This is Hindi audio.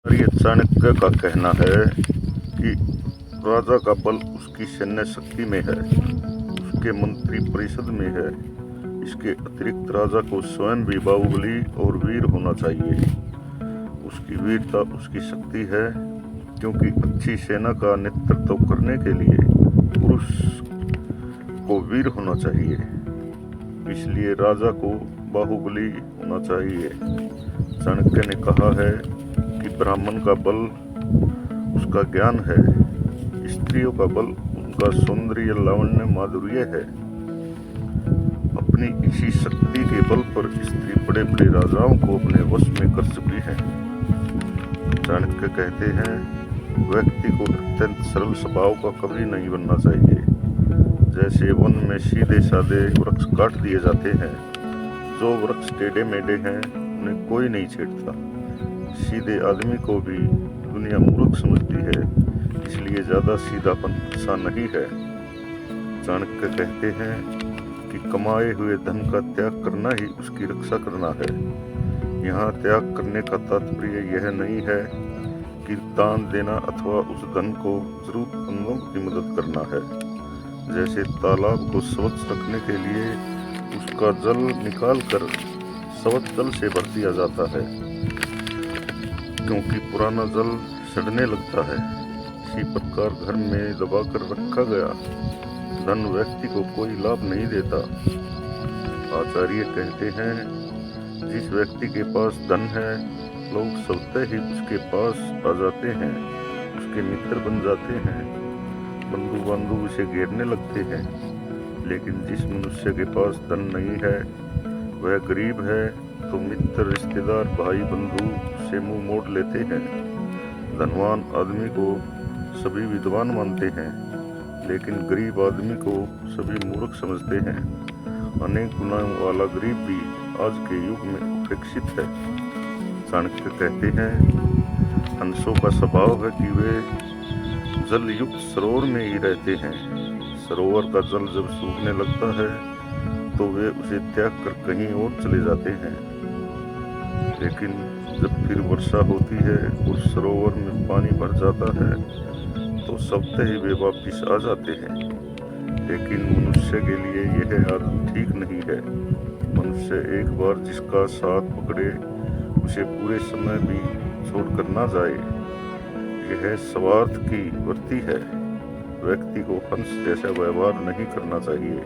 और ये चाणक्य का कहना है कि राजा का बल उसकी सैन्य शक्ति में है, उसके मंत्री परिषद में है। इसके अतिरिक्त राजा को स्वयं भी बाहुबली और वीर होना चाहिए। उसकी वीरता उसकी शक्ति है, क्योंकि अच्छी सेना का नेतृत्व करने के लिए पुरुष को वीर होना चाहिए। इसलिए राजा को बाहुबली होना चाहिए। चाणक्य ने कहा है कि ब्राह्मण का बल उसका ज्ञान है, स्त्रियों का बल उनका सौंदर्य, लावण्य, माधुर्य है। अपनी इसी शक्ति के बल पर स्त्री बड़े बड़े राजाओं को अपने वश में कर चुकी है। चाणक्य कहते हैं, व्यक्ति को अत्यंत सरल स्वभाव का कभी नहीं बनना चाहिए। जैसे वन में सीधे साधे वृक्ष काट दिए जाते हैं, जो वृक्ष टेढ़े मेढ़े हैं उन्हें कोई नहीं छेड़ता। सीधे आदमी को भी दुनिया मूर्ख समझती है, इसलिए ज्यादा सीधापन अच्छा नहीं है। चाणक्य कहते हैं कि कमाए हुए धन का त्याग करना ही उसकी रक्षा करना है। यहाँ त्याग करने का तात्पर्य यह नहीं है कि दान देना अथवा उस धन को जरूरतमंदों की मदद करना है। जैसे तालाब को स्वच्छ रखने के लिए उसका जल निकाल कर स्वच्छ जल से भर दिया जाता है, क्योंकि पुराना जल सड़ने लगता है। इसी प्रकार घर में दबा कर रखा गया धन व्यक्ति को कोई लाभ नहीं देता। आचार्य कहते हैं, जिस व्यक्ति के पास धन है, लोग स्वतः ही उसके पास आ जाते हैं, उसके मित्र बन जाते हैं, बंधु बांधव उसे घेरने लगते हैं। लेकिन जिस मनुष्य के पास धन नहीं है, वह गरीब है, तो मित्र, रिश्तेदार, भाई बंधु से मुंह मोड़ लेते हैं। धनवान आदमी को सभी विद्वान मानते हैं, लेकिन गरीब आदमी को सभी मूर्ख समझते हैं। अनेक गुणों वाला गरीब भी आज के युग में उपेक्षित है। चाणक्य कहते हैं, हंसों का स्वभाव है कि वे जल युक्त सरोवर में ही रहते हैं। सरोवर का जल जब सूखने लगता है तो वे उसे त्याग कर कहीं और चले जाते हैं। लेकिन जब फिर वर्षा होती है और सरोवर में पानी भर जाता है तो स्वतः ही वे वापिस आ जाते हैं। लेकिन मनुष्य के लिए यह आदत ठीक नहीं है। मनुष्य एक बार जिसका साथ पकड़े, उसे पूरे समय भी छोड़कर ना जाए। यह स्वार्थ की वृत्ति है। व्यक्ति को हंस जैसा व्यवहार नहीं करना चाहिए।